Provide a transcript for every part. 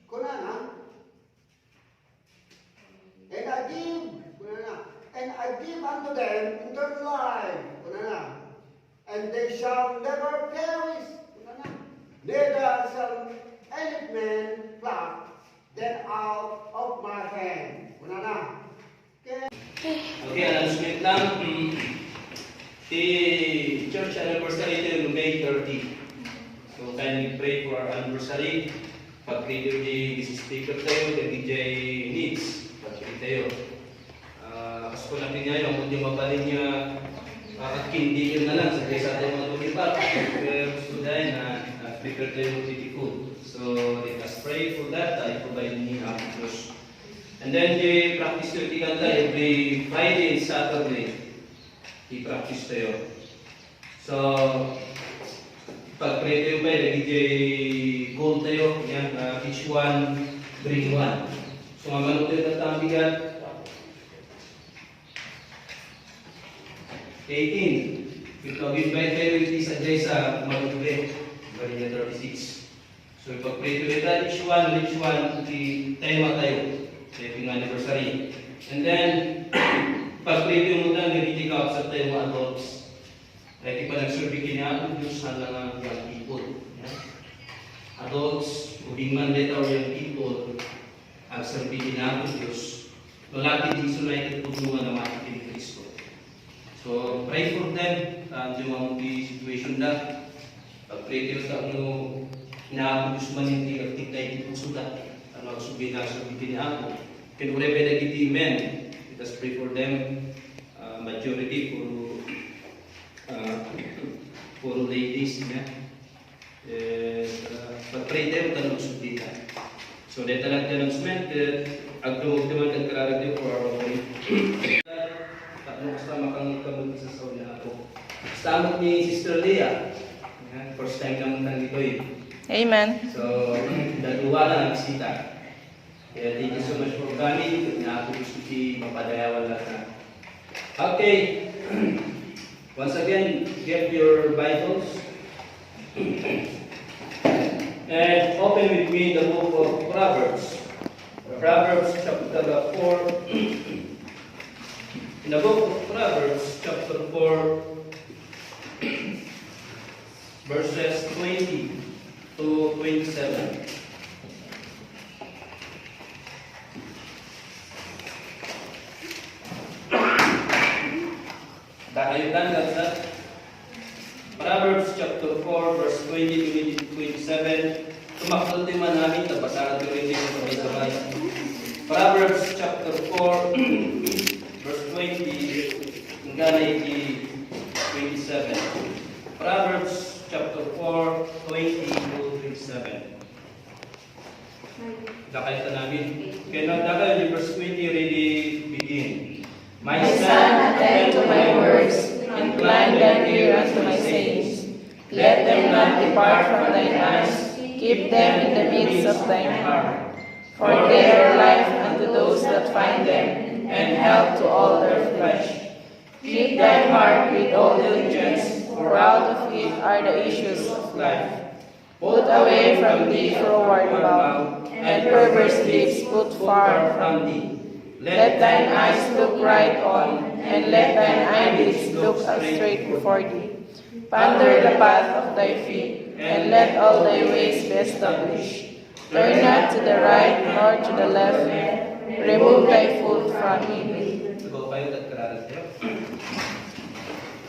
kunana, and I give unto them eternal life, kunana, and they shall never perish, kunana, neither shall any man pluck them out of my hand, kunana. Okay, announcement lang. The church anniversary ito May 30. So, kindly pray for our anniversary. Pag-pray di speaker tayo, the DJ needs. Pag-pray tayo. Kasko natin niya yung hindi mabalin niya at hindi yun na lang sa kaysa tayo matulipat. Pero gusto dahil na prepare tayo with food. So, let us pray for that. I provide ni Diyos. And then, the practice critical tayo every Friday and Saturday. I-practice tayo. So, pag-pray tayo ba, DJ goal tayo. Yan, each one, bring one. So, mamano tayo tatang bigat. 18. Ipag-invite tayo with this address sa Malutube, Barilla 36. So, ipag-pray tayo each one, di tema tayo. Sa yung anniversary. And then, pag-preview mo na, nag-take out sa tayo mga adults. Kaya di pa nag-survey kinaan, Diyos hanggang ang young people. Yeah? Adults, ubing man later young people, ang survey kinaan, Diyos. Nulapit din sa United Pudungan na makikita ni Cristo. So, pray for them. Di mo di situation na. Pag-preview sa ano, inaabot Diyos man hindi agtitay dito sulat. Ano, subi na kinaan. Can we pray the men? Let us pray for them. Majority for ladies, yeah. Pag-pray them tanong subdita. So dito lang announcement. Agdumog naman nagkararag for our offering. Tatlo kasama kang kamot sa sauna ako. Kasama ni Sister Leah. First time kang nandito eh. Amen. So dalawa lang ang bisita. Kaya thank you so much for coming. Na ako gusto si mapadayawan lahat na. Okay. Once again, get your Bibles. And open with me the book of Proverbs. Proverbs chapter 4. In the book of Proverbs chapter 4, verses 20 to 27. Ayutan sa Proverbs chapter 4 verse 20 to 27. Tumakot din man namin tabasaran ko rin dito sabay-sabay. Proverbs chapter 4 verse 20 hanggang 27. Proverbs chapter 4 20 to 27. Dakay namin. Kaya nagdakay yung verse 20 ready begin. My son, attend to my words, incline thine ear unto my sayings. Let them not depart from thine eyes, keep them in the midst of thine heart. For they are life unto those that find them, and health to all their flesh. Keep thine heart with all diligence, for out of it are the issues of life. Put away from thee froward mouth, and perverse lips put far from thee. Let thine eyes look right on, and let thine eyelids look straight before thee. Ponder the path of thy feet, and let all thy ways be established. Turn not to the right, nor to the left. Remove thy foot from evil.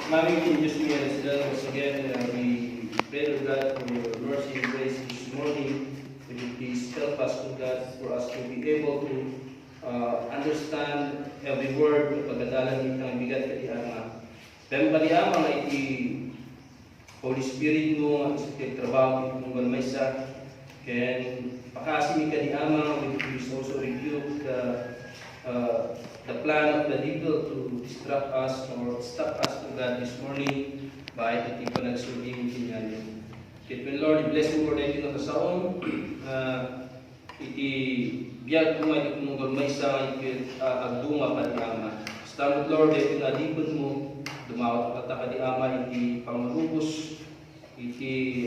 Mami, we just realize that once again, we pray to God for your mercy and grace this morning. Will you please help us to God for us to be able to understand every word ng pagkadalan ng bigat kay Ama. Pero paliama nga iti Holy Spirit mo sa trabaho ng galmay sa ken pakasimi ka di Ama, we please also rebuke the plan of the devil to distract us or stop us to God this morning by iti panagsulim kinyan. Kaya Lord, bless mo for dahil ito sa saon iti biag mo ay kumungol may sa agdunga pa di Ama. Stamot Lord, ito na dipon mo, dumawat ka di Ama, iti pangmarubos, iti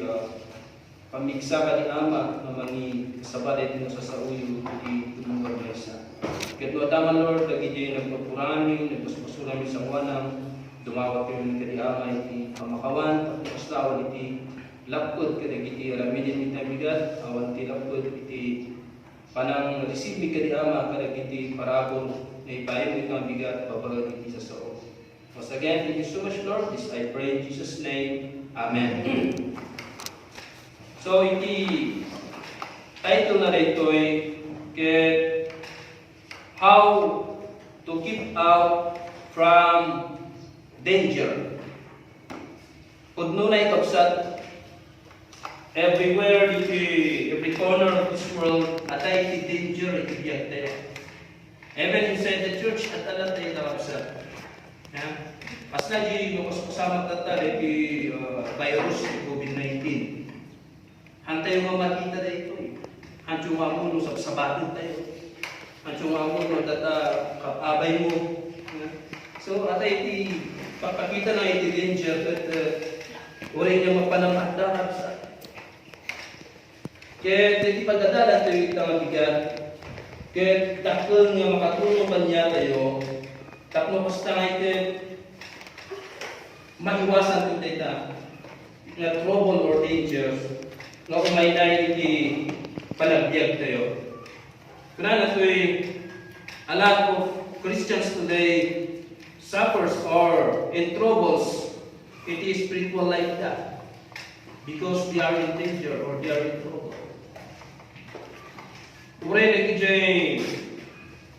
pamigsa ka di ama na mangi kasabaday dito sa sauyo di tumungkar maysa. Ket no taman Lord dagiti nagpapurani nagpaspasurami sa wanang dumawat kayo ni kadi ama iti pamakawan pagpaslawan iti lapod kadagiti aramidin iti bigat awan ti lapod iti panang receive mi kadi ama kadagiti parabon na ipayon iti bigat babalag iti sa sao. Once again, thank you so much Lord. This I pray in Jesus' name. Amen. So, iti title na rito ay how to keep out from danger. Pudno na ikapsat everywhere, every corner of this world, atay iti danger, iti biyag tayo. Even inside the church, at alat tayo nakapsat. Pas na di kasama tata iti virus iti COVID-19. Hantay mo makita na ito eh. Hantay mo mo sa sabatin tayo. Hantay mo mo data kapabay mo. So atay iti pagpakita na iti danger at uri niya magpanamagdarap sa kaya iti pagdadala tayo itang mabigat kaya takil nga makatulong pa niya tayo takno basta nga iti maiwasan ko tayo na trouble or danger nga umay na iti panagbiag tayo. Kuna na ito'y a lot of Christians today suffers or in troubles. It is spiritual like that because they are in danger or they are in trouble. Ure na kijay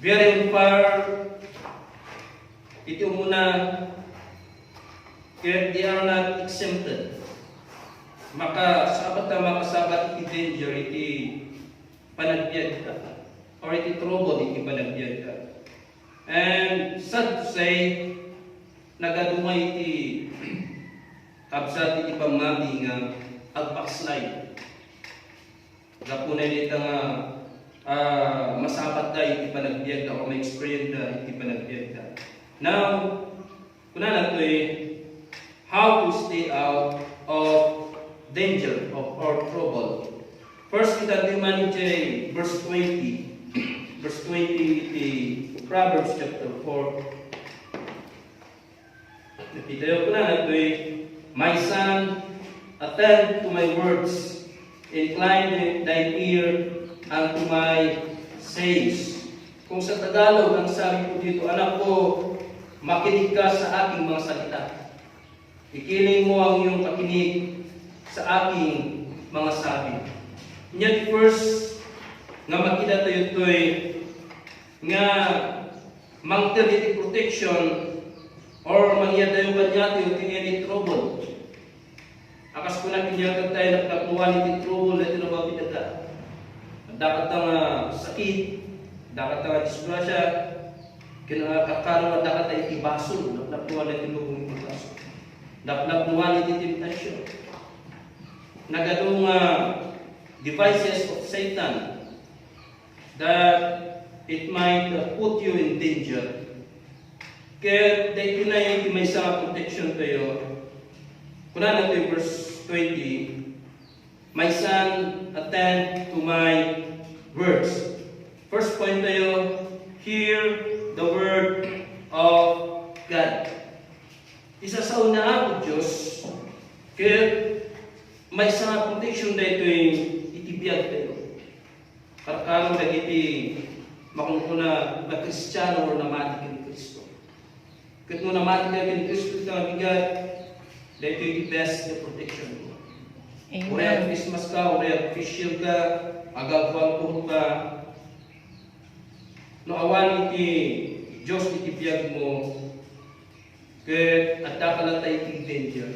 very on fire. Ito muna kaya they are not exempted. Makasabat na makasabat iti danger, iti panagbiag ka. Or iti trouble, iti panagbiag ka. And sad to say, nagadumay iti kabsat iti pamabi nga agbackslide. Gapunay nito nga masabat da iti panagbiag ka o ma-experience da iti panagbiag ka. Now, kuna na ito how to stay out of danger or trouble. First, kita manage verse 20. Verse 20, the Proverbs chapter 4. Napitayo ko na ito my son, attend to my words, incline thine ear unto my sayings. Kung sa Tagalog, ang sabi ko dito, anak ko, makinig ka sa aking mga salita. Ikiling mo ang iyong pakinig sa aking mga sabi. Yan first nga makita tayo ito'y nga mang-termity protection or mangya tayo kanya tayo any trouble. Akas ko na kinyagan tayo nagkakuha ni trouble na tinabapit na dapat ang sakit, dapat ang disgrasya, kinakakaroon na dapat ay ibaso, nakuha na tinubong ibaso. Dapat nakuha ni temptation. Nagadong devices of Satan that it might put you in danger. Kaya dahil na may isang protection tayo. Kuna na ito verse 20. My son, attend to my words. First point tayo, hear the word of God. Isa sa una ako Diyos, kaya may isang protection na ito itibiyag tayo. Karkarong na iti makungkuna na Kristiyano o namati ka ni Kristo. Kahit mo namati ka ni Kristo, ito ang bigat, na ito yung best na protection mo. Uriya Christmas ka, uriya official ka, agagwang po ka. No awan iti Diyos itibiyag mo, kahit at dakala tayo iti danger.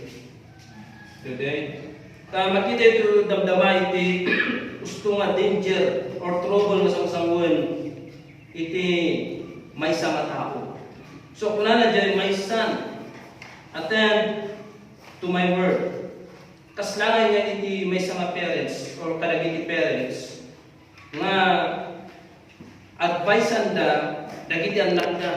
Okay? Makita ito damdama iti gusto nga danger or trouble nga sangsangon iti may sama tao. So kung na dyan, my son, attend to my word. Kaslangan nga iti may sama parents or kadagiti parents nga advice da dagiti anak da.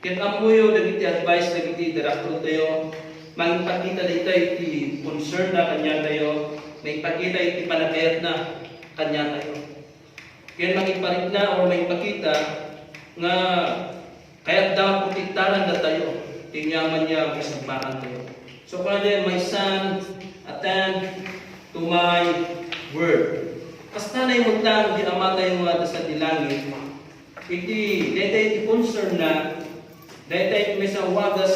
Ket amuyo dagiti advice dagiti director tayo mangipakita dito iti concern na kanya tayo may pakita iti panagayat na kanya tayo. Kaya makiparit na o may pakita nga kaya daw protektaran na tayo. Tinyaman niya kasagmaan tayo. So kung my son, attend to my word. Kasta na yung utang, di ama tayo mga dasal di langit. Iti, dahil iti concern na, dahil tayo may sa wagas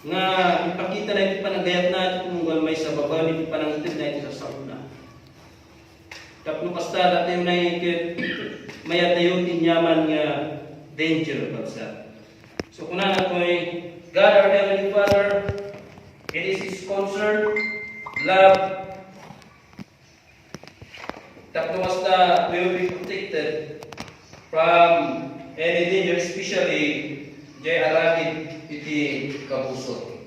nga ipakita na iti panagayat na kung may sa baba, iti panangitid na iti sa sauna. Tapos kasta dati yung naikit, may atayo tinyaman nga danger bagsa. So kung na ko'y God our Heavenly Father, it is His concern, love, tapos basta we will be protected from any danger, especially jay aragid iti kabuso.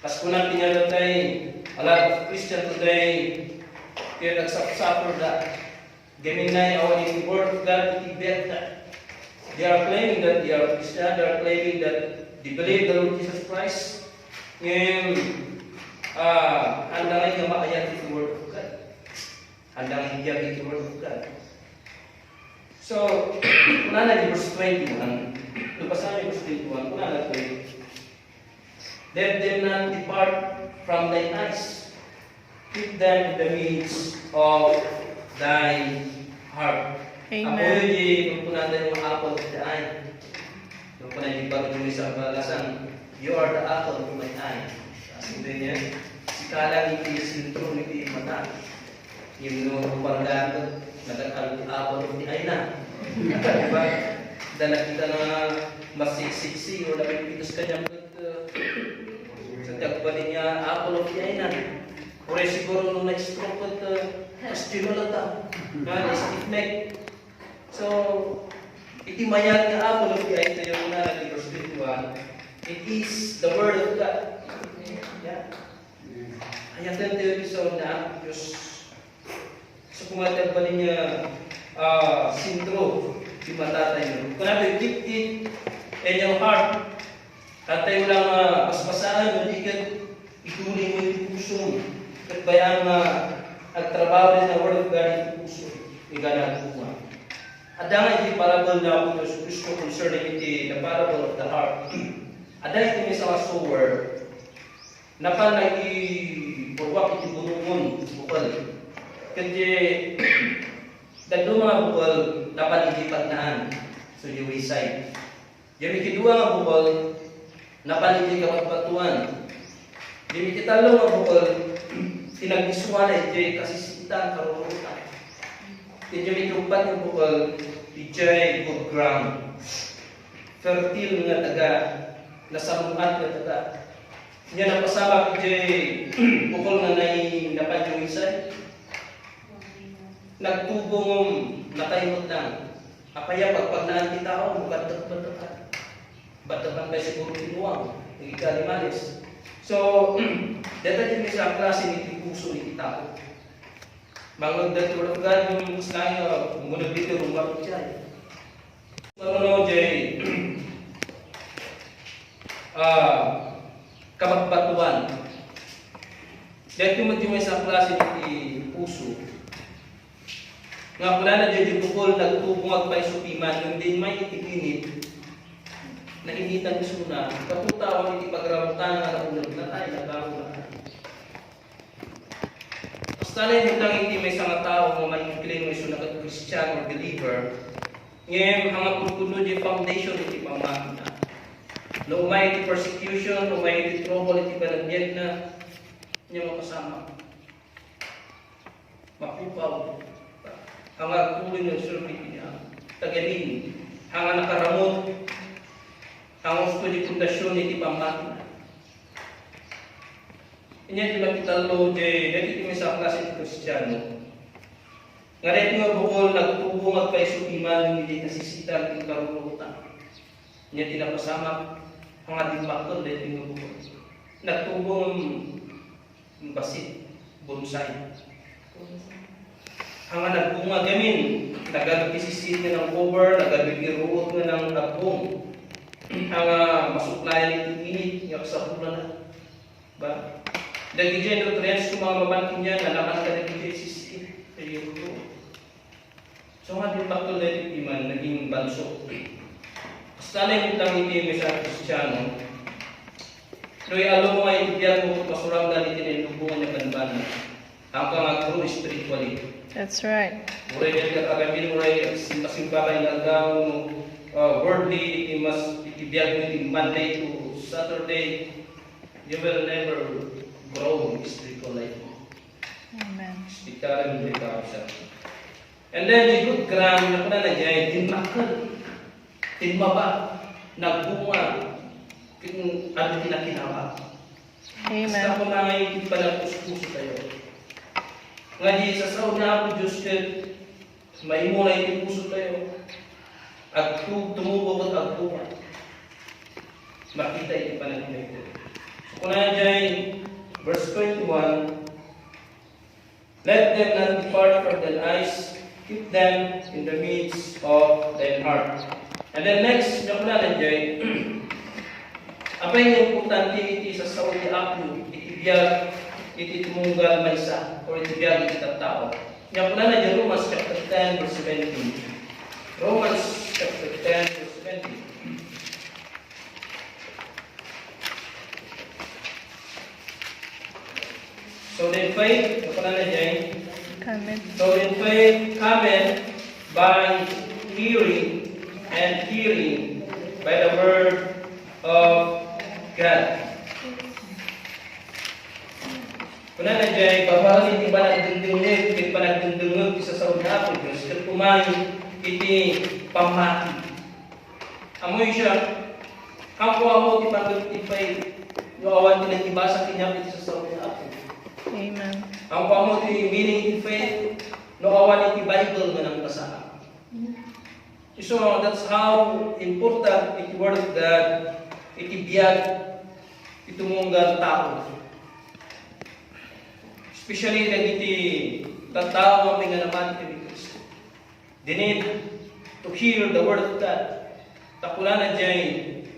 Kas kuna pinalo tay a lot of Christian today kaya nagsuffer that gaminay awan in word of God iti beta. They are claiming that they are Christian, they are claiming that they believe the Lord Jesus Christ. And handa nga maayat iti word of God. Handang higyan iti word of God. So, kuna na di verse 21, lupasan yung verse 21, kuna na ito, let them not depart from thine eyes, keep them in the midst of thy heart. Amen. Ako yun yung kuna na yung apple of the eye. Yung kuna yung bagay yung isang balasan, you are the apple of my eye. Kasi din yan, sikalang iti sintro iti mata. Yung pangdaan ko, nagkakal-apple of the eye na. Diba? Dahil nakita na masiksiksi o napipitos kanyang sa tiyagpalin niya, apple of the eye na. O siguro nung na-stroke at astino lang ta. Stiff neck. So, itimayag nga apple of the eye tayo na nag verse 21. It is the word of God. Yeah. Ayatan tayo sa na, Diyos. So kung natin pa niya sintro, di matatay nyo. Kung natin keep it in your heart, tatay mo lang paspasaan, malikat, ituloy mo yung puso mo. At bayang agtrabaho rin na word of God yung puso, igana po mo. At dahil iti parable na ako yung Kristo concerning iti the parable of the heart. At dahil iti may sa sower, napanagi purwak iti bunungon, bukal. Kasi dadlo mga bukal dapat itipagnaan so yung wayside. Yung ikidua nga bukal dapat itikapagpatuan. Yung ikitalo nga bukal tinagdisuan na iti kasisitan karurutan. Yung ikaupat nga bukal iti good ground. Fertile nga taga nasamuan nga taga. Yan ang pasama iti bukal nga napan yung wayside. Nagtubong nakaimot lang. Apaya pagpagnaan ti tao, batak-batakan. Batakan kayo siguro tinuwang, nagigalimalis. So, dito din sa klase ni puso ni tao. Mga nagdatulog God, yung musnaya, munag dito rumarot siya. Marunong jay, kapagbatuan. Dito mo sa klase ni puso. Nga pula na dyan yung bukol, nagtubong agpay supiman, yung din may itiginit, na initan gusto na, kaputawan iti pagramutan nga naunag na tayo, nagkaroon na tayo. Basta na yung lang iti may isang tao, nga may incline mo iso na Christian or believer, ngayon, hanggang pagkuno yung foundation iti pamakina. No may iti persecution, no may iti trouble, iti panagyan na, niya makasama. Mapupaw. Hanga tuloy ng survey niya, tagalin, hanga nakaramot, hanga gusto di pundasyon iti pamakina. Inya di makitalo, dito kami sa klase ng Kristiyano. Nga rin nga bukol, nagtubong at kayo supiman, hindi nasisitan, hindi karurutan. Inya tinapasama, hanga di makton, dito nga bukol. Nagtubong basit, bonsai. Hanga nagbunga gamin, nagagpisisit nga ng cover, nagagiruot nga ng nabong. Hanga masuklayan iti init, nga kasapulan na. Ba? Dagi dyan nutrients kung mga mabanting niya, nalaman ka dagi dyan sisi. Kaya ito. So nga din bakto dahil iman, naging banso. Sanay mo lang iti sa Kristiyano. Pero alam mo nga itibiyan mo kung pasurang dahil itinilubungan niya kanbana. Ang kang true spiritually. That's right. Muray niya kagamin, muray simpa-simpa kayo nagaw, worldly, itibiyag mo iti Monday to Saturday, you will never grow in spiritual life. Amen. Spiritual life ka siya. And then, the good ground na kuna na niya, tinmakal, tinmaba, nagbunga, ano tinakinawa. Amen. Basta ko na ngayon, palagpus-puso tayo. Nga di sa sauna po Diyos ket may mula yung puso tayo at tumubog at agtuwa makita yung panagpinay ko. So kung na dyan verse 21, let them not depart from thine eyes, keep them in the midst of thine heart. And then next, yung na dyan apa yung importante iti sa sauna ako itibiyag ititumunggal maysa or itibiyag itattao. Yan pala na dyan Romans chapter 10 verse 17. Romans chapter 10 verse 17. So then faith, yan pala na dyan. Amen. So then faith cometh by hearing, and hearing by the word of God. Kuna na dyan, babali di ba nagdindingig, di ba nagdindingig isa sa una ko, Diyos, kaya kumain, iti pamati. Amoy siya, ang kuha mo, di ba nagtipay, yung awan din ang ibasa kinyap iti sa una ko. Amen. Ang kuha mo, di meaning in faith, no awan iti Bible nga nang basahan. So, that's how important iti word of God, iti biyag, itumunggal tao. Especially na iti tatawa nga naman kami Kristo. They need to hear the word of God. Takula na dyan,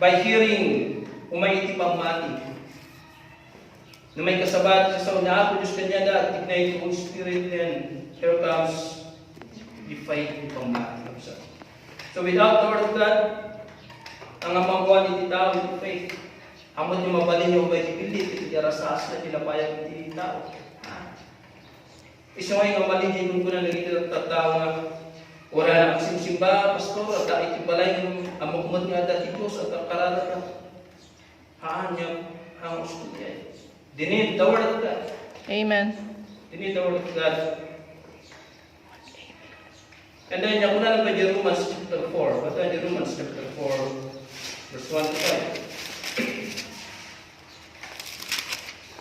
by hearing, umay iti pamati. Na may kasabat sa sauna ako, Diyos kanya na, tignay iti Holy Spirit, and here comes the fight iti pamati. So without the word of God, ang amangkuhan iti tao iti faith. Amot yung mabalin yung may ipilit, iti arasas na tinapayag iti tao. Isa ngayon mabalin yung kung na nagiging tao nga wala na simsimba, pastor, at iti balay yung amukmot niya dati Diyos at ang karada ka. Haan niya ang gusto niya. They need the word of God. Amen. They need the word of God. And then, yung una lang ba yung Romans chapter 4? Ba't yung Romans chapter 4, verse 1 to 5?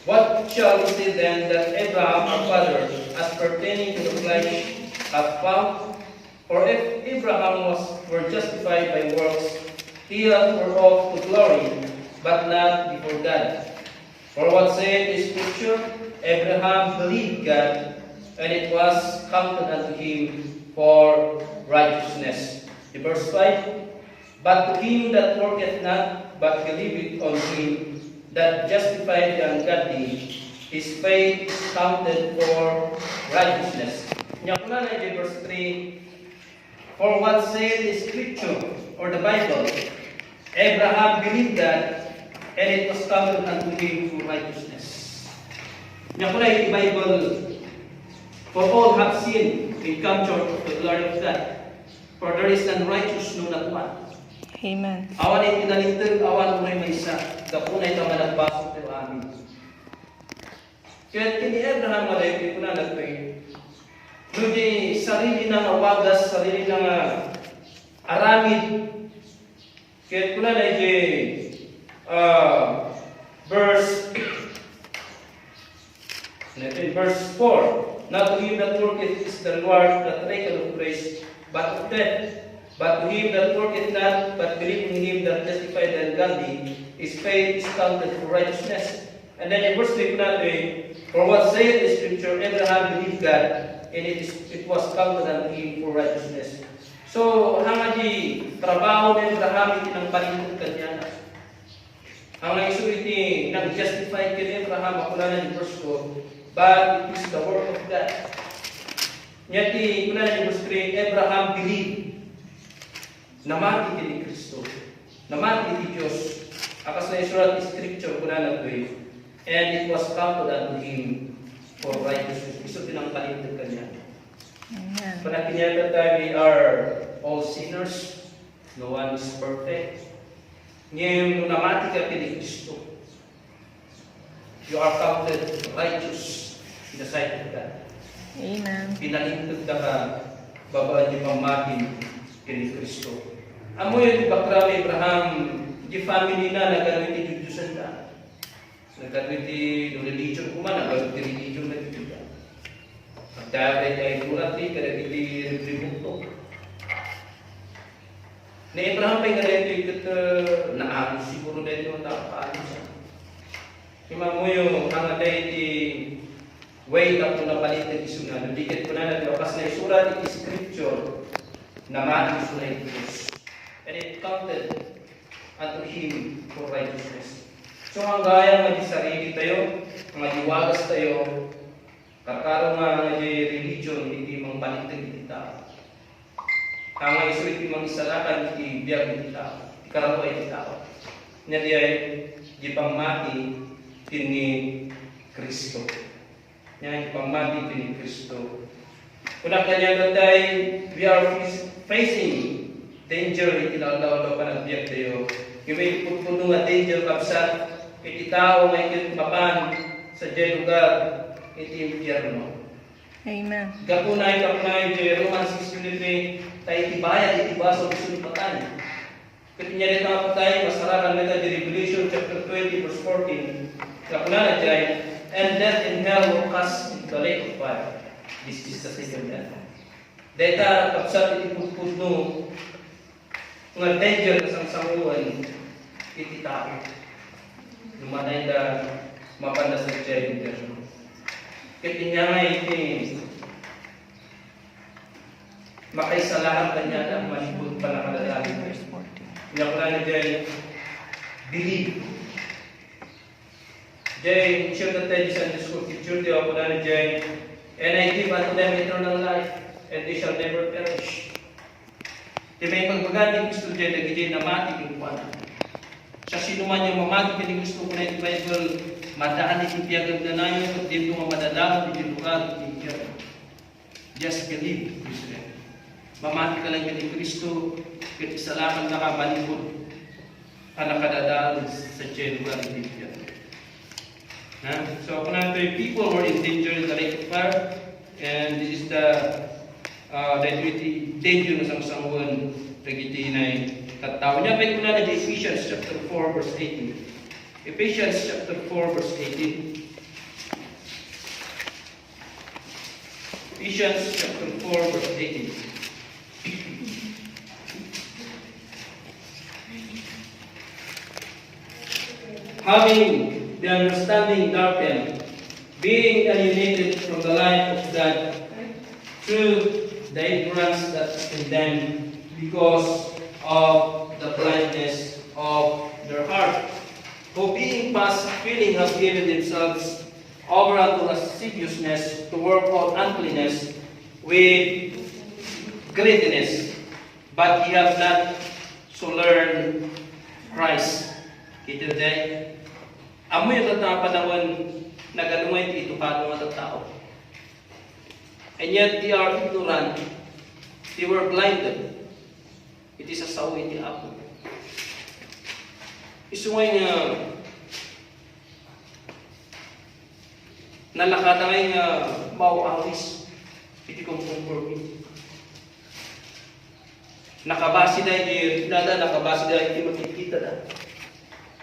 What shall we say then that Abraham our father, as pertaining to the flesh, hath found? For if Abraham were justified by works, he hath whereof to glory, but not before God. For what saith the Scripture? Abraham believed God, and it was counted unto him for righteousness. In verse 5, but to him that worketh not, but believeth on him that justified the ungodly, his faith is counted for righteousness. Nyakuna na in verse 3, for what saith the Scripture, or the Bible, Abraham believed God, and it was counted unto him for righteousness. Nyakuna in the Bible, for all have sinned, and come short of the glory of God. For there is none righteous, no not one. Amen. Awan ay pinalintag, awan mo may isa. Kapunay ka managbasok tayo amin. Kaya kini Abraham malay, ko na nagpay. Ludi sarili ng awagas, sarili ng aramid. Kaya ko na verse 4. Not to him that worketh is the reward that reckon of grace, but of death. But to him that worketh not, but believe in him that justified the ungodly, his faith is counted for righteousness. And then in verse 3, for what saith the Scripture, Abraham believed God, and it was counted unto him for righteousness. So, hanga di trabaho ni Abraham iti ng paningkod kanya. Ang naisulit ni nag-justify kini Abraham, ako na ng verse ko, but it is the work of God. Nyati, kuna na verse 3, Abraham believed na mati ni Kristo, na mati ni Diyos. Akas na isurat scripture kuna na ito, and it was counted unto him for righteousness. Iso din ang palindag kanya. Amen. Panakinyata tayo, we are all sinners. No one is perfect. Ngayon, nung namati ka kini Kristo, you are counted righteous in the sight of God. Amen. Pinalintod na ka, babaan niyo pamatin kini Kristo. Amo yun, bakra may Abraham, di family na, nagano'n ni Diyosan na. Nagano'n ni religion kuma, nagano'n ni religion na dito. Pagdagay ay kurat ni, kada hindi ributo. Na Abraham pa'y ganito yung naagos siguro dahil yung nakapaano siya. Kima mo yung ang aday di way na ito na palit na iso na. Nandikit ko na natin. Kasi na isurat iti scripture na maagos na ito Diyos. And it counted unto him for righteousness. So ang gaya nga di sarili tayo, nga diwagas tayo, kakaro nga di religion, hindi mang palit na kita. Ang iso iti mang isalakan iti biyag iti tao, ikarapo iti tao. Nya di ay di pangmati kini Kristo. Nya di pangmati kini Kristo. Kuna kanya gatay, we are facing danger iti law-law pa nagbiag tayo. Kaya puno nga danger kapsat iti tao nga iti papan sa dyan lugar iti impyerno. Amen. Gapunay di Romans 6:23 tayo itibayad, itibaso ang sunipatan. Katinya rin mga patay, masarakan nito di Revelation chapter 20 verse 14. Gapunay na dyan, and death and hell will cast into the lake of fire. This is the second death. Data kapsat itipupudno nga danger sa sanguan iti tao. Lumatay na mapandas na dyan interno. Katinya nga iti makaisalahan kanya na malibot pa na kadalagan. Kaya ko na dyan, believe. Dyan, sure na tayo sa school teacher, di ako na dyan, and I give unto them eternal life, and they shall never perish. Di may pagbagaan ni Kristo dyan, nagiging namati yung kuwanan. Sa sino man yung mamati ni Kristo ko na yung Bible, madaan ni Tipiagam na nayo, at di mo madalaman di lugar, di Tipiagam. Just believe, Israel. Mamati ka lang kay Kristo, kaya isalaman na ka malibot ka nakadadaan sa dyan lugar ng Biblia. So, ako na ito, people were in danger in the lake of fire, and this is the danger na samsanguan nagiti na katao niya. Pwede ko na di Ephesians chapter 4 verse 18. Ephesians chapter 4 verse 18. Ephesians chapter 4 verse 18. Having the understanding darkened, being alienated from the life of God through the ignorance that is in them because of the blindness of their heart, who being past feeling have given themselves over unto lasciviousness to work out uncleanness with greediness, but ye have not so learned Christ. Kita day, amoy yung panahon nagalungay ito pa ng mga tao. And yet they are ignorant. They were blinded. It is a sawi ni Apo. Isungay nga nalakatangay nga mauawis. Iti kong conformity. Nakabasi na yung nada, nakabasi na yung makikita na.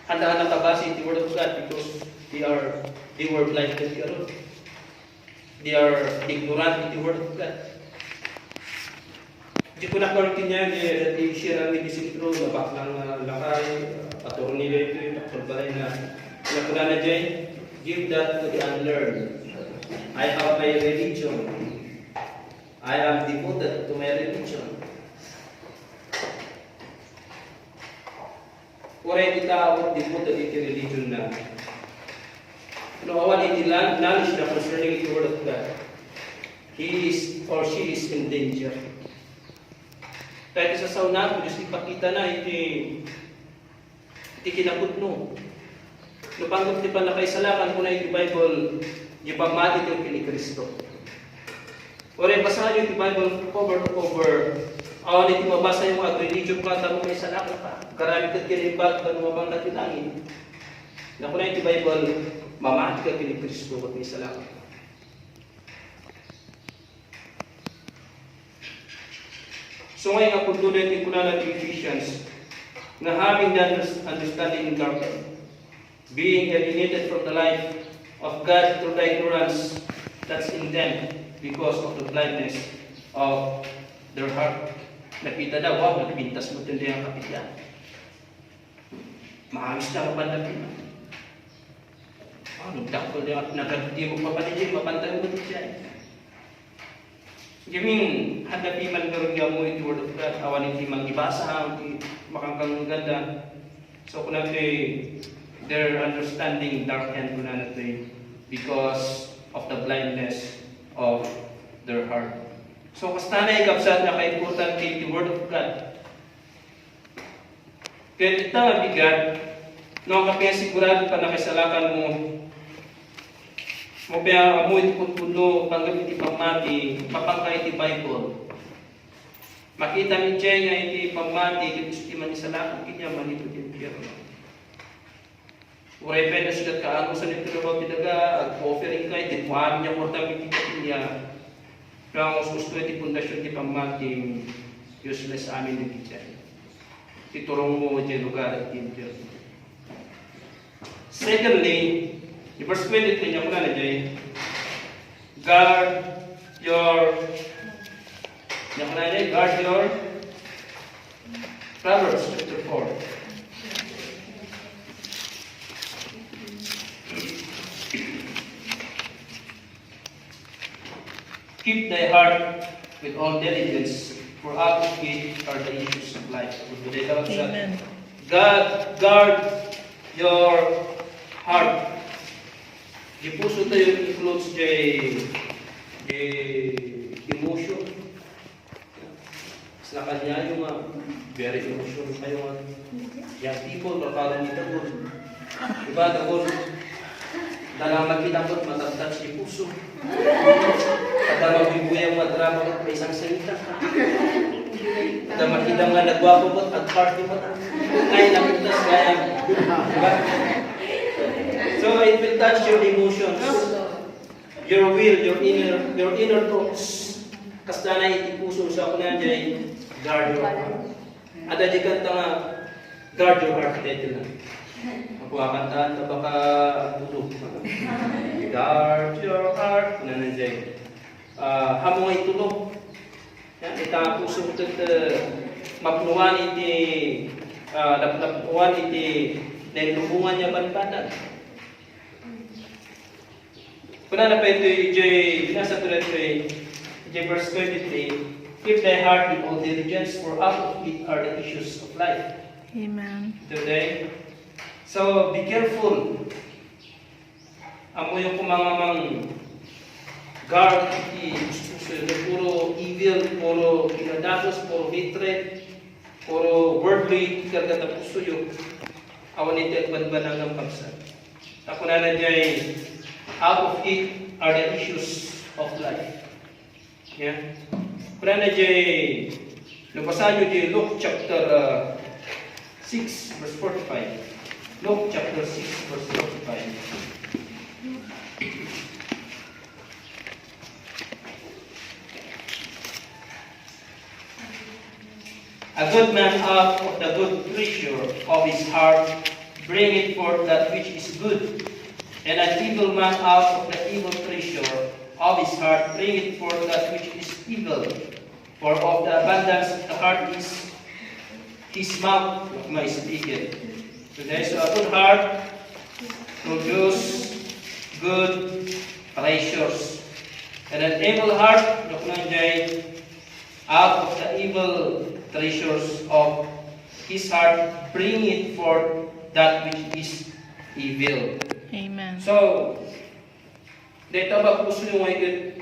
Handa nakabasi the word of God because they were blind to the Lord. They are ignorant in the word of God. Di ko nakorkin niya, di siya ang ibisitro, labak ng lakay, paturo nila ito yung takpagbalay na nakunan na dyan, give that to the unlearned. I have my religion. I am devoted to my religion. Kaya kita awat di mo iti religion na. Awan iti knowledge na concerning the word of God. He is or she is in danger. Kahit sa sauna ko, Diyos ipakita na iti kinaputno. Napanggot di pa nakaisalakan ko na iti Bible, di pa mati ito kini Kristo. Kaya basahan nyo iti Bible cover to cover. Awan iti mabasa yung mga religion ka, tamo may salakan pa. Karami kat kinibag ka lumabang natinangin. Na kung na iti Bible, mamati ka kini Kristo at may salakan. So ngayon ang pagtuloy natin po na natin Ephesians, na having the understanding in darkness, being alienated from the life of God through the ignorance that's in them because of the blindness of their heart. Nakita daw, wow, nagpintas mo tindi ang kapityan. Mahamis na mapandapin. Nagdakol na nagagdi mo papaligid, mapantay mo dyan. Gawing hadapi man karon nga mo iti word of God, awan iti mag-ibasa, makangkang ganda. So kung natin, their understanding darkened ko na natin because of the blindness of their heart. So kastanay kapsat na ka-important iti word of God. Kaya ito mabigat, no kapaya sigurado pa nakisalakan mo, mo kaya amoy puno panggap iti pamati, mapangka iti Bible. Makita mi dyan nga iti pamati, iti gusto man isalakan, kanya man ito iti impyerno. Uray pwede sulat ka ano sa nito na pinaga,ag-offering ka, iti muami niya morta iti kanya. Kaya ang gusto iti pundasyon iti pamati, useless amin iti dyan. Iturong mo iti lugar iti impyerno. Secondly, in verse 23 niya ko na dyan, guard your Proverbs chapter 4. Keep thy heart with all diligence, for out of it are the issues of life. Amen. God, guard your heart. Di puso tayo includes the emotion. Sa kanya yung very emotion kayo. Yung people, parang dito po. Diba, tapos, dalang makita po, matatouch di puso. At mabibuyang madrama ko may isang salita. At makita nga nagwapo po at party mo na. Ngayon, nakitas kaya. Diba? So it will touch your emotions, your will, your inner thoughts. Kasana iti puso sa kunan jay guard your heart. Ada di kanta nga guard your heart dito na. Ako kantaan ta baka tulog. Guard your heart kunan jay. Hamo ay tulog. Yan ita puso tet mapnuan iti napnuan iti nilubungan niya banbanan. Kuna na pa ito binasa ko na ito verse 23, keep thy heart with all diligence, for out of it are the issues of life. Amen. Today, so be careful. Amo yung kumangamang guard, puro evil, puro kinadakos, puro hatred, puro worldly, kargata puso yung awan ito at banbanang ng pagsa. Ako na na dyan, out of it are the issues of life. Yeah. Kaya na dyan, nabasa nyo dyan Luke chapter 6 verse 45. Luke chapter 6 verse 45. A good man out of the good treasure of his heart bringeth forth that which is good, and an evil man out of the evil treasure of his heart bringeth forth that which is evil. For of the abundance of the heart is his mouth may speaketh. Today, so a good heart produce good treasures, and an evil heart out of the evil treasures of his heart, bring it forth that which is evil. Amen. So, dito ba puso nyo ngayon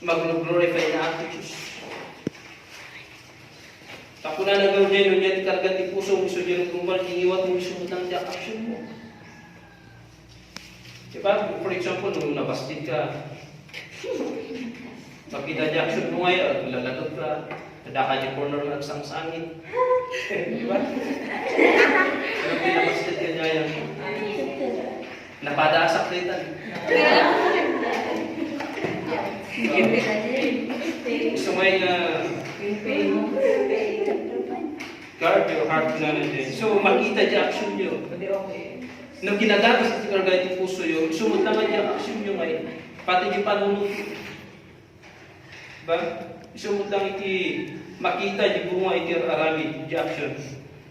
mag-glorify na ato Diyos? Tako na nagaw dyan, yun yan, kargat di puso mo, so dyan kumbal, iniwat mo, isunod ang action mo. Diba? For example, nung nabastid ka, makita di action mo ngayon, lalagot ka, nadaka di corner ng sangsangin. Diba? Pero pinabastid ka niya yan. Napadasak dito. Gusto mo yung guard your heart na natin. So, makita di action nyo. Nung ginagagas at karga yung puso yun, sumot naman di action nyo ngayon. Pati di panunod. Diba? Sumot lang iti makita di bunga iti arami di action.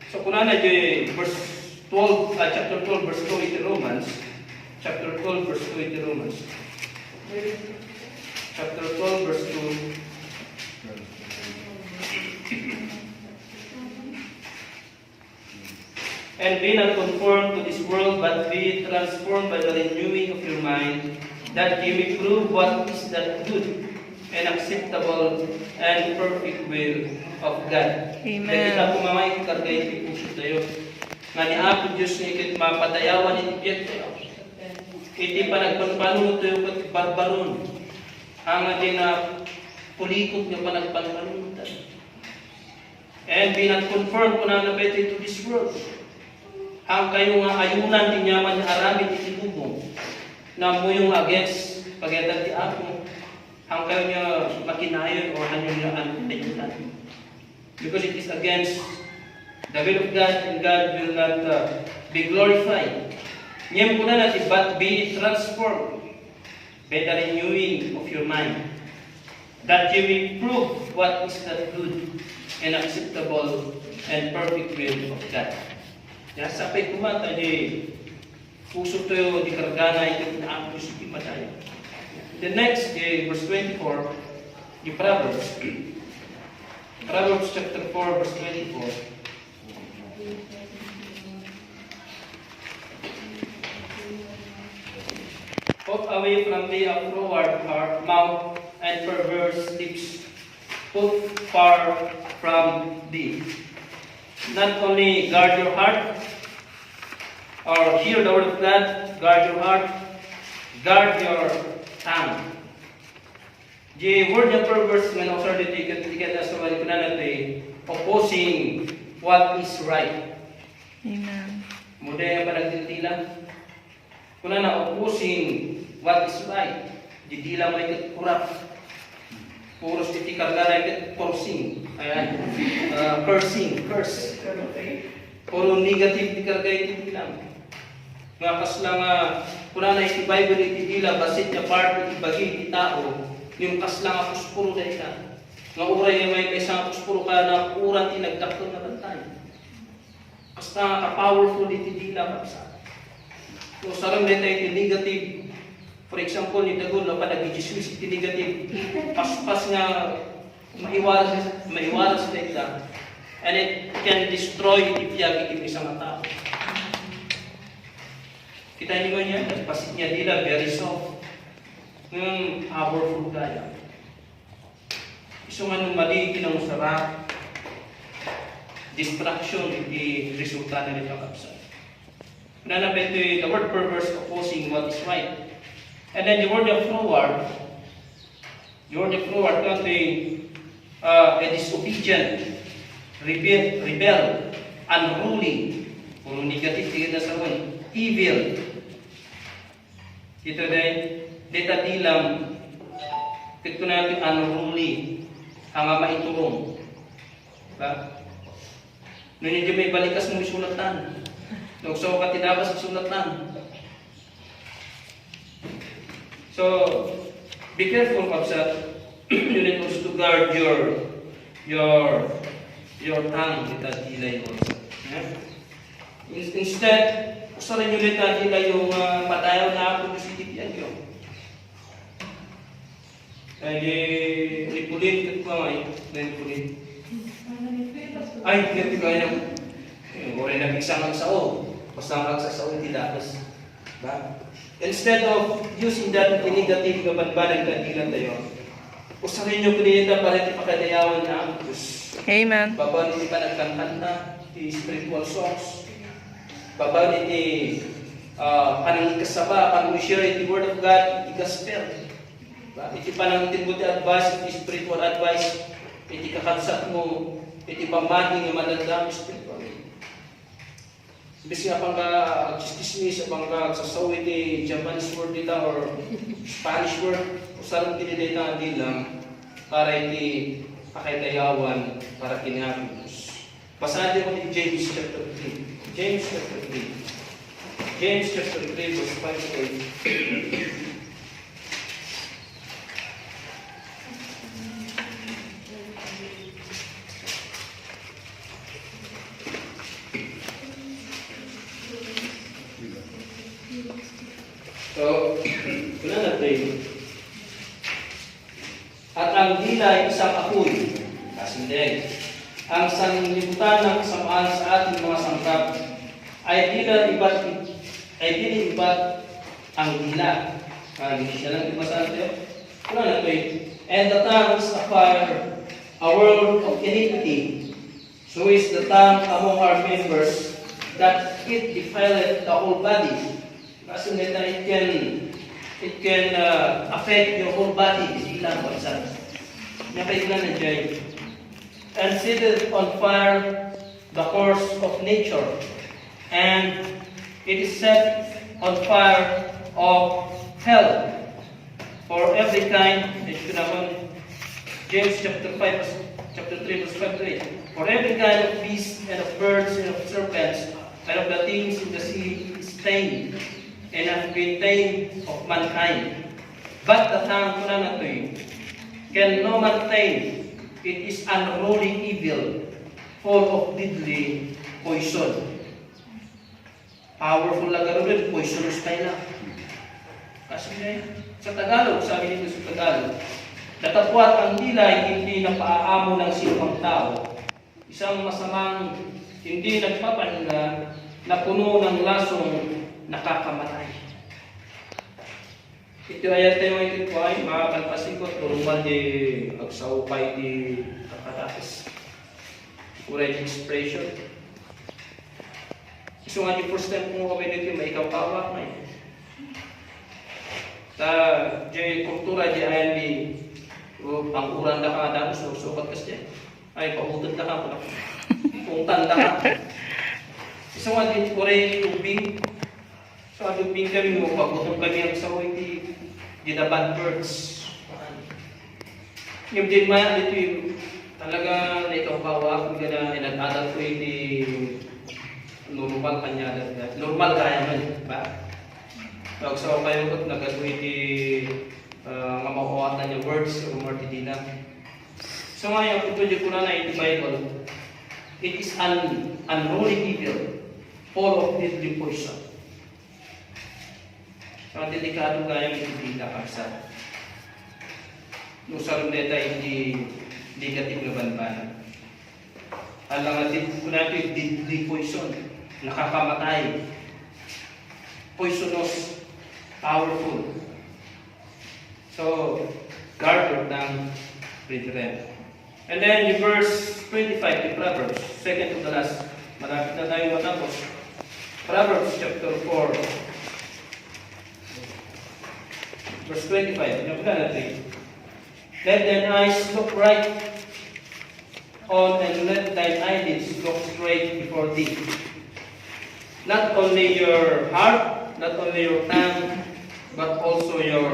So, kuna na di verse 12, chapter 12, verse 2 iti Romans. Chapter 12, verse 2 iti Romans. Chapter 12, verse 2. And be not conformed to this world, but be transformed by the renewing of your mind, that ye may prove what is that good and acceptable and perfect will of God. Amen. Dahil kita po mamay kargay iti puso tayo. Nga ni Apo Diyos na ikit mapadayawan iti biyat tayo. Iti panagpanpanunod tayo kat barbaron. Ang din na pulikot nga panagpanpanunod tayo. And be not conformed kung na to this world. Ang kayo nga ayunan din yaman yung aramid itinubong na mo yung against pagyadag di ako. Ang kayo niya makinayon o hanyong niya ayunan. Because it is against the will of God, and God will not be glorified. Ngayon po na natin, but be transformed by the renewing of your mind, that you may prove what is that good and acceptable and perfect will of God. Ya, sampai kumata di puso tayo di kargana ito na ang puso di madayo. The next, verse 24, di Proverbs. Proverbs chapter 4, verse 24. Put away from thee a froward heart, mouth, and perverse lips. Put far from thee. Not only guard your heart, or hear the word of God, guard your heart, guard your tongue. The word of perverse, when also dito na sa malikunan natin, opposing what is right. Amen. Muda yung panagtitila. Kuna na opposing what is right. Di dila mo ikat kurap. Puros itikar na ikat cursing. Ayan. Cursing. Curse. Puro negative di karga ititilang. Nga kaslang kuna na iti Bible ititila basit niya part itibagi iti tao. Yung kaslang puspuro na ita. Nga uray niya may isang puspuro ka na uran tinagdakton na bantay. Basta ka-powerful ititila kapsa. So sarang neta iti negative. For example, ni Dagol na pa nag-Jesus iti negative. Paspas nga maiwaras na ita. And it can destroy iti piyag iti isang tao. Kita niyo niya, pasit niya dila, very soft. Powerful kaya. Iso nga nung mali kinangusarap, distraction iti resulta na nito kapsa. Nanapit the word perverse opposing what is right. And then the word of froward contain a disobedient, rebel, unruly, puro negative tingin na sa one, evil. Ito din, deta dilam, ito natin unruly, ang maiturong. Diba? Nung hindi may balikas mong isulatan, nung sa ka tinabas isulatan. So, be careful, Kapsat. You need also to guard your tongue with that delay also. Yeah? Instead, usarin nyo ulit natin yung patayaw na ako sa titiyan nyo. Kaya lipulit kat pa ngayon, lipulit. Ay, hindi kaya wala na bigsang magsao. Basta magsasao hindi dapat. Ba? Instead of using that negative na banbanag na ilan tayo, usahin nyo kunita para di pakadayawan na ang Diyos. Amen. Babaw ni pa nagkanta, di spiritual songs. Babaw ni kanang kasaba, kanang share the word of God, the gospel. Iti panang tinbuti advice, iti spiritual advice, iti kakatsat mo, iti pamati nga madadam spiritual. Bis nga pang chismis, pang sasawi iti Japanese word nila or Spanish word, usarang tinilita nila para iti pakitayawan para kinahapos. Basahin mo ni James chapter 3. James chapter 3. James chapter 3 verse 5 to 8. So, kuna natin. At ang dila ay isang apoy, kasindeg. Ang sanglibutan ng kasamaan sa ating mga sangkap ay dili iba't ang dila. Hindi siya lang ibasa natin. Kuna natin. And the tongue is a fire, a world of iniquity. So is the tongue among our members, that it defileth the whole body. Kasi nila it can affect your whole body. Hindi lang po isa. Napailan na dyan. And set on fire the course of nature. And it is set on fire of hell. For every kind, James chapter 5, chapter 3, verse 5 to 8. For every kind of beast and of birds and of serpents and of the things in the sea is tamed and have been tamed of mankind. But the tongue can no man tame. It is unruly evil, full of deadly poison. Powerful na gano'n, poisonous tayo na. Kasi sa Tagalog, sabi nito sa Tagalog, datapwat ang dila hindi napaaamo ng sinumang tao. Isang masamang hindi nagpapahinga na puno ng lasong nakakamatay. Ito ay tayo ito po ay makakalpasikot normal di agsaupay di kakatakas. Uray di expression. So nga yung first time kung kami dito may ikaw kawak na yun. Ta di kultura di ayan di ang uran da ka na susukat kasi ay pautod da ka po. Kung tanda ka. So nga di uray ubing. So ubing kami mo pagutong kami ang saway di the bad birds. Yung din maya dito yung talaga na ikaw kawak, hindi ka na inag-adal ko yung normal kanya. Normal kaya man, ba? Pag sa kayo ko, nagagawin di mamakuwatan niya words o martidina. So ngayon, kung ito ko na in the Bible, it is an unruly evil, full of deadly poison. So, ang delikado kaya yung hindi nakakasal. Nung sa ruleta, hindi negative na banbanan. Alang natin kung natin deadly poison, nakakamatay. Poisonous, powerful. So, guard your tongue, brethren. And then, in verse 25, in Proverbs, second to the last, malapit na tayo matapos. Proverbs chapter 4. Verse 25, natin. Let thine eyes look right on and let thine eyelids look straight before thee. Not only your heart, not only your tongue, but also your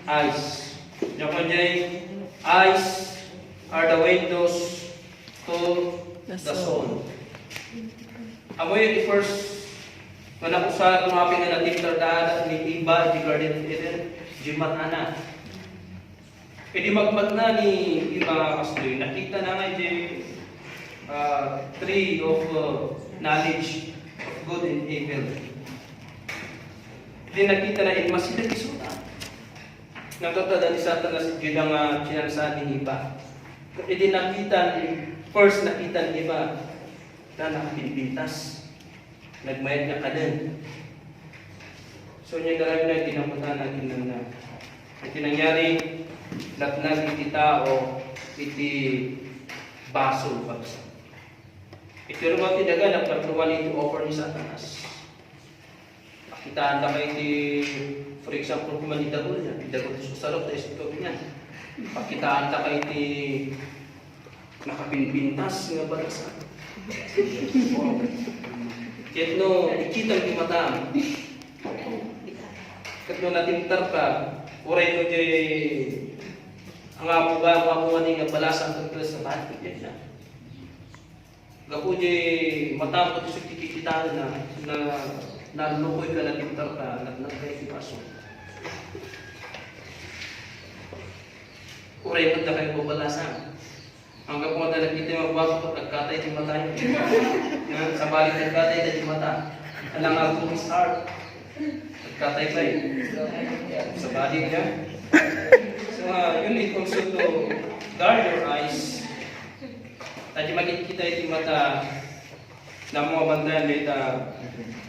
eyes. Eyes are the windows to the soul. Amoy the first, manakusa kung mapin na natin tardaan ni iba, di Garden of Eden, jimat na. Pwede magmat na ni Iba Kastoy. Nakita na nga yung tree of knowledge of good and evil. Hindi nakita na yung masilag isuta. Nagtatada ni Satan na si Judah nga sinansahan ni Iba. Iti nakita, first nakita ni iba na nakapinpintas. Nagmayad niya ka din. So niya darami na tinamutan natin na iti nangyari natnag iti tao iti baso bagsa. Iti rumang tinaga nagpatruwan iti offer ni Satanas. Pakitaan na kayo iti, for example, kung manidagol niya, idagol sa sarap na isip niya. Pakitaan na kayo iti nakapinpintas nga bagsa. Kahit no, ikitang di mataan. Kahit no natintar ka, uray no di ang apo ba, ang apo nga balasan ka sa bahat ko dyan siya. Gapo di matamot sa kikikitaan na nalukoy ka natintar ka, nagkaya si paso. Uray mo na kayo balasan. Hanggang po na nakita yung magbaso at nagkatay di mata yun. Sa balik nagkatay na di mata. Alang ako his heart. Nagkatay pa yun. Sa balik niya. So you need also to guard your eyes. Tadi makikita yung mata na mga bandayan later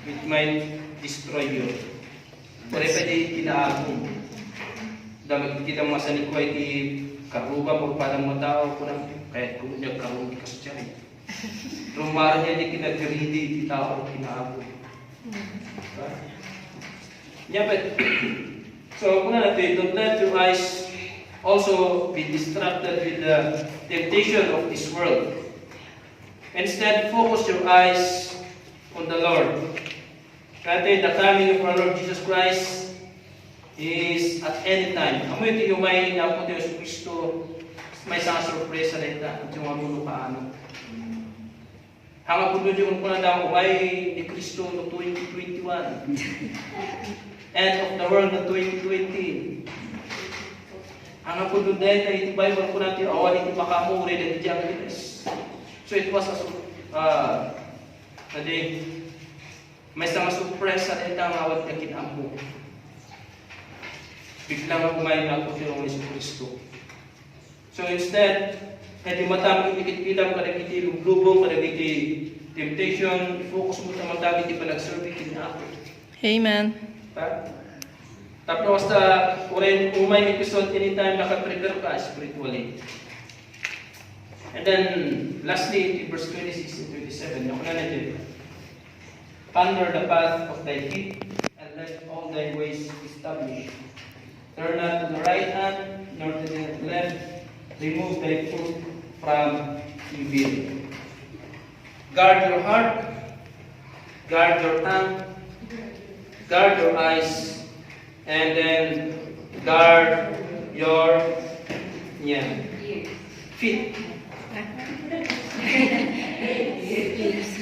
which might destroy you. Pwede pa di kinaagong. Dahil makikita mga sanikwa iti karuba mo parang mga tao kurang kahit kung niya karuba kasi dyan. Rumara niya di kinagridi iti tao kinaagong. Yeah, but so kung natin, don't let your eyes also be distracted with the temptation of this world. Instead, focus your eyes on the Lord. Kasi the coming of our Lord Jesus Christ is at any time. Amoy ito yung may napunta yung Kristo, may isang sorpresa na ito, at yung mga mulo paano. Hanga po doon yung kuna daw, umay ni Kristo no 2021. End of the world no 2020. Hanga po doon dahil na iti Bible po natin, awan iti makamuri na iti Angeles. So it was a day, may isang sorpresa na ito ang awat kakin ampo. Biglang kumain na po yung Yesu Kristo. So instead, hindi matang ikit-kitang kadagiti lublubong, kadagiti temptation, focus mo na matang iti panagserve na ako. Amen. Tapos uray umay episode anytime nakaprepare ka spiritually. And then lastly, verse 26 and 27, yung na natin. Ponder the path of thy feet, and let all thy ways establish. Turn not to the right hand, nor to the left. Remove thy foot from evil. Guard your heart, guard your tongue, guard your eyes, and then guard your feet.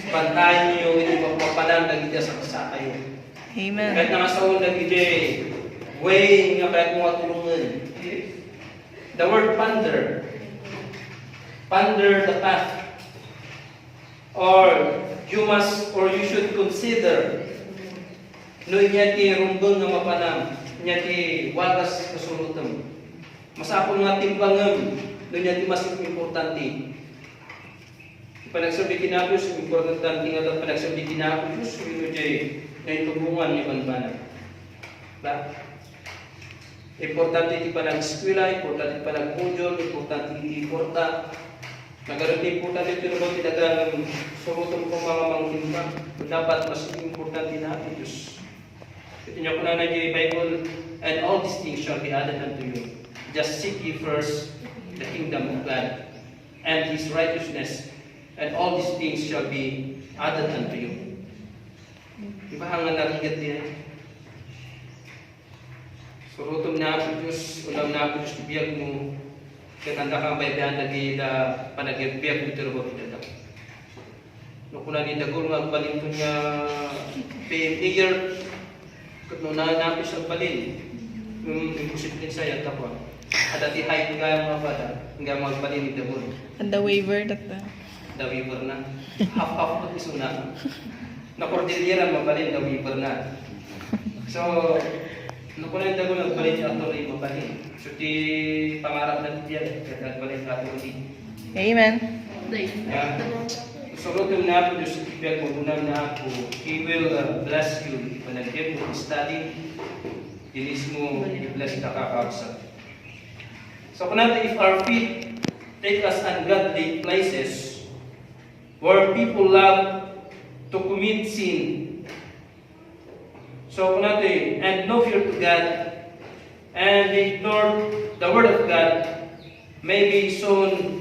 Bantayan niyo yung magpapalang nagigya sa kasakay. Amen. Kahit nakasaon nagigya way nga kahit mga tulungan. The word ponder the path, or you should consider no niya ti rumbong nga mapanam, niya ti wagas kasurutam. Masapol nga timbangam, no niya ti mas importante. Panagsabi kinapos, importante nga panagsabi kinapos, yun yung tubungan ni Banbanan. Importante iti panag-eskwela, importante panag-module, importante iti porta. Nagaroon importante ito naman tinagang surutong kong mga mangtimbang. Dapat mas importante natin, Diyos. Ito niya ko na yung Bible, and all these things shall be added unto you. Just seek ye first the kingdom of God and His righteousness, and all these things shall be added unto you. Di ba hanggang narigat din? Surutom na ako Diyos, ulam na ako Diyos, biyag mo, katanda kang baybayan lagi na panagibiyag mo ito rin ito. Nung kuna ni Dagol nga, balin ko niya PMA, kung napis ang balin, yung imposible din sa'yo, tapos. At dati hype nga mga bata, hanggang magbalin ni Dagol. And the waiver that The weaver na. Half-half ko iso na. Na cordillera mabalin, the weaver na. So, Ano ko na yung dago nagbalik yung ato rin mabalik. So, di pangarap na diyan, kaya nagbalik yung ato rin. Amen. Yeah. So, roto na ako, Diyos, ipiyag mo muna na ako. He will bless you. When I get mo study, dinis mo, i-bless ka kakausap. So, kung natin, if our feet take us ungodly places, where people love to commit sin, so kung natin, and no fear to God, and they ignore the Word of God, maybe soon,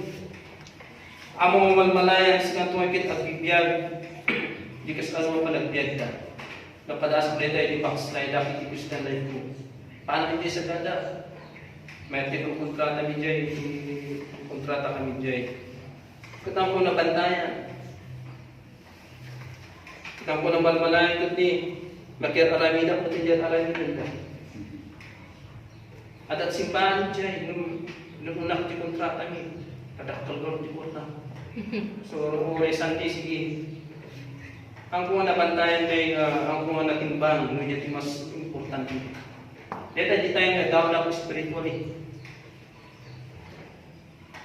among malmalayan sa tuwagkit at bibiyag, di kas ano pa nagbiyag ka. Napadaas mo rin tayo, di backslide, dapat di Christian life mo. Paano hindi sa ganda? May tinong kontrata kami dyan, kontrata kami dyan. Katang ko na bantayan. Katang ko na malmalayan kat ni, makir-aramida ko din dyan, aramida. At simbahan dyan, nung unak di kontrata mi, kadakal ko di kontrata. So, uray Sunday, sige. Ang kung nabantayan ay, ang kung natimbang, nung yun mas importante. Dito, di tayo nag-down ako spiritually.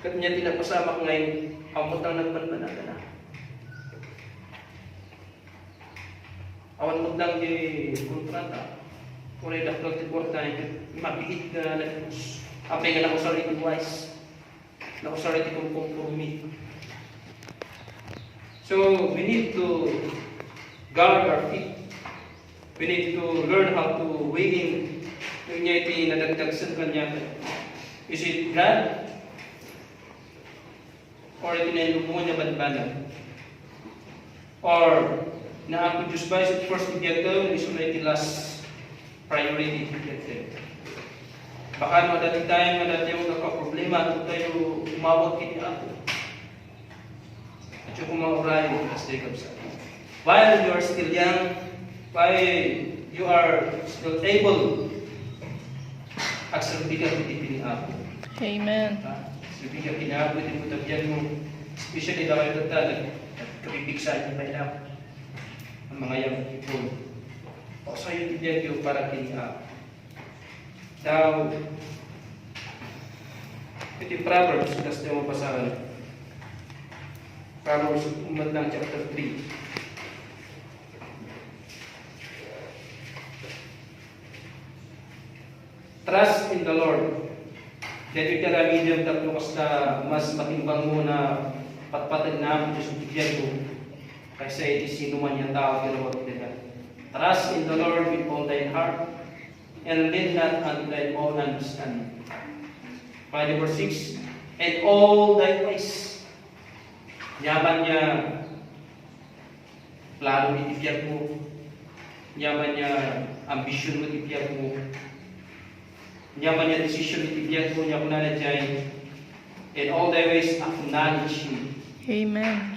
Kat niya tinapasama ko ngayon, ang mutang nagbanbanaga na. Awan mutang di kontrata. Uray dakal di kontrata, mabihit na nagpus. Apay nga na ko sa rin wise. Na ko sa rin kong kompromi. So, we need to guard our feet. We need to learn how to weigh in. Yung niya iti nadagdagsan kanya. Is it God? Or iti nailubungan niya banbanan? Or, naako Diyos ba? Is it first objective? Is it last priority objective? Baka madati tayo, madati yung nagka-problema, kung tayo umawag kini ako. At yung kumauray, as Jacob said. While you are still young, while you are still able, aksarbigan ko din ako. Amen. Aksarbigan kinako din mo tabihan mo. Especially daw yung tata, kapipiksan yung mahirap. Ang mga young people. O sa yung tibihan yung para kinako. Now, ito yung Proverbs, kasi yung mapasahan. Proverbs, umat lang, chapter 3. Trust in the Lord. Dito yung medium tatlo kasi mas matimbang mo na patpatid na ang Diyos bigyan mo. Kasi sino man yung tao, pero wag nila. Trust in the Lord with all thy heart, and lean not unto thy own understanding. Verse 6, and all thy ways. Yaman niya, plano itibiyag mo. Yaman niya, ambisyon mo itibiyag mo. Yaman niya, decision itibiyag mo. Yaman na dyan. In all thy ways, acknowledge Him. Amen.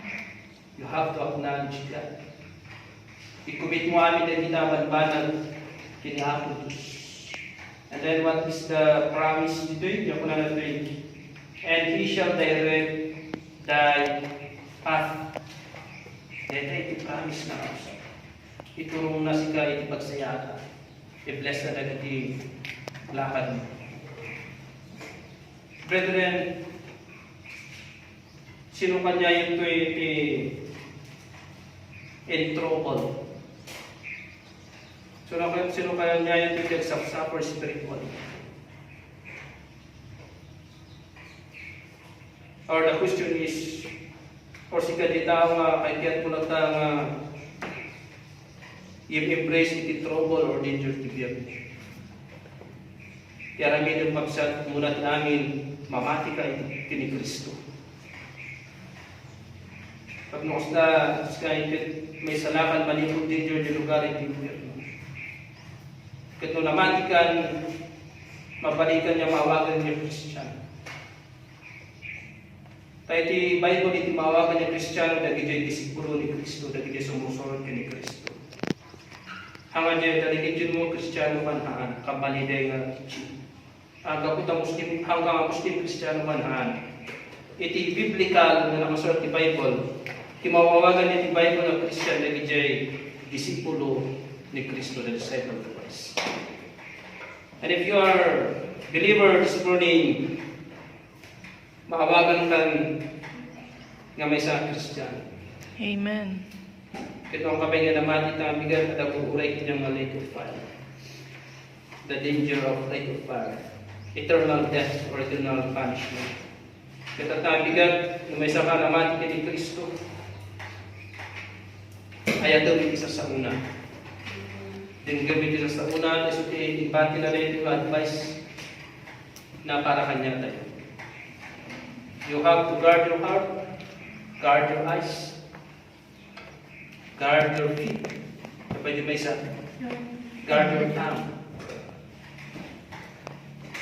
You have to acknowledge God. I-commit mo amin na binabanbanan kinahapon. And then what is the promise dito? Yaman na dyan. And He shall direct thy path. Dito iti promise na ako. Iturong na sika iti pagsaya ka. I-bless na lang iti lakad mo. Brethren, sino kanya ito iti in trouble? Sino kaya niya ito iti suffer spiritually? Or the question is, or si kadita nga kaya mo lang nga i-embrace iti trouble or danger to be up. Kaya rami ng magsat muna namin mamati ka kini Kristo. Pag nukos na may salakan malikod danger di lugar iti gobyerno. Kito namatikan mabalikan niya mawagan niya Kristiyano. Tayo iti Bible iti mawagan niya Kristiyano dagi jay disipulo ni Kristo dagi jay sumusunod kini Kristo. Hanga jay religion mo Kristiyano manhaan kabaliday nga gapita Muslim hanggang Muslim Kristiyano manhaan. Iti biblical nga nakasulat ti Bible iti mawawagan iti Bible nga Kristiyano dagi jay disipulo ni Kristo, the disciple of Christ. And if you are believer this morning, maawagan kang nga may sa Kristiyan. Amen. Kito ang kapay nga naman ita bigat at ako uray kanyang lake of fire. The danger of lake of fire. Eternal death or eternal punishment. Kito ta bigat nga may sa ka naman ita ni Kristo. Ayaw isa sa una. Din gamit isa sa una, is ibati na rin yung advice na para kanya tayo. You have to guard your heart, guard your eyes, guard your feet. Pwede may isa. Guard your tongue.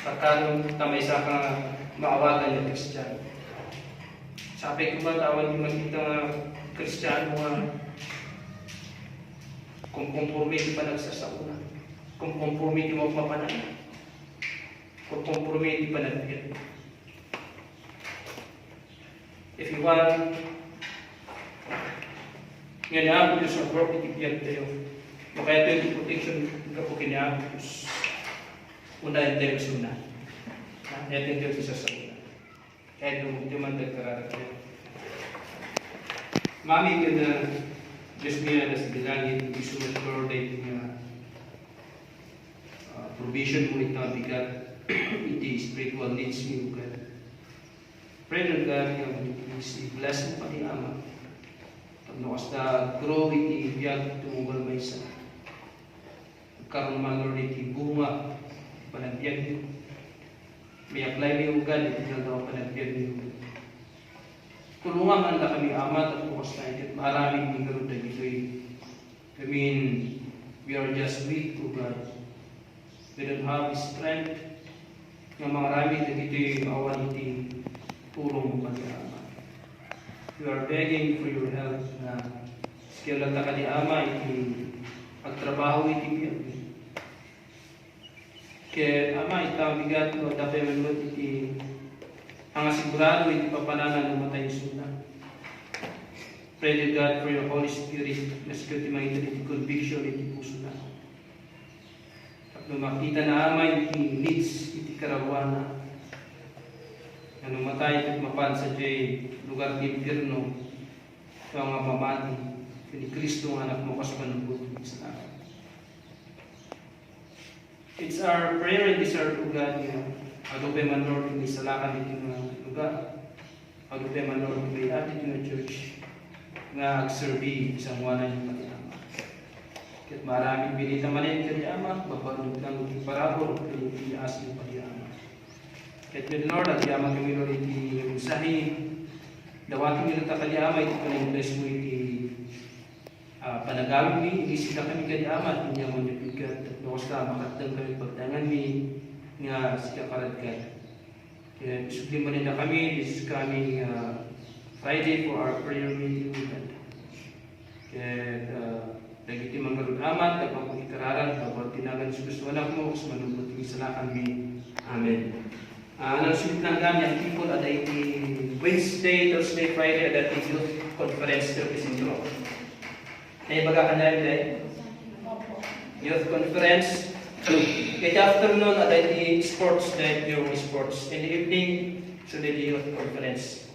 Pagkano tamay sa ka maawagan yung Kristiyano. Sabi ko ba tawag yung magkita nga Kristiyano nga kung conformity pa nagsasauna, kung conformity mo mapanan, kung conformity pa nagpil. If you want, nga niya sa work, itipiyag tayo. Makaya ito yung protection ka po kiniapos. Una yung tayo suna. Ito yung tayo sa sauna. Kaya di man nagkararat tayo. Mami ka na Diyos niya na sa bilangin, gusto mo Lord ay provision mo ito bigat, iti spiritual needs niyo God. Pray na God, please bless mo pa ni Ama. Pag nakas na grow iti biyag tumugal may isa. Karon man Lord iti bunga, panagbiag niyo. May apply niyo God, iti nagawa panagbiag niyo. Tulungan man na kami amat at bukas na ito. Maraming mga na dito I mean, we are just weak to God. We don't have strength. Yung mga rami na dito yung awan iti tulong mo kami amat. We are begging for your help na skill lang na kani ama iti pagtrabaho iti biyag. Kaya ama ita bigat o dapat manod iti ang asigurado iti papananan ng matay suna. Pray to God for your Holy Spirit na security mga iti conviction iti puso na. At nung makita na ama iti needs iti karawana na numatay iti mapan sa jay lugar di impirno ito ang mamati ni Kristo ang anak mo kasukanubot sa akin. It's our prayer and desire to God, Adobe man Lord, may salakan dito nga lugar. Adobe man Lord, may atin yung church nga agserbi isang wanan yung pag-iama. Kahit maraming binita manin kaya-ama, mabalog lang yung parabol, kaya i-aas yung pag-iama. Kahit may Lord, at yama kami Lord, iti yung sahi, dawatin nyo na kaya-ama, iti panag-bless mo iti panagawin mi, inisip na kami kaya-ama, at pinyaman yung bigat, at nawas ka, makatang kami pagtangan mi, nga sila karadkan. Kaya isugli mo na kami, this is coming Friday for our prayer meeting. Kaya nagiti manggarod amat, at pagpagitararan, pagpagtinagan sa gusto anak mo, sa manubuting salakan mi. Amen. Anong sulit ng kami, ang people at iti Wednesday, Thursday, Friday, at iti youth conference to Pisindro. Kaya baga ka na rin, youth conference. Kaya afternoon, at iti sports, dahil yung sports. In the evening, so the youth conference.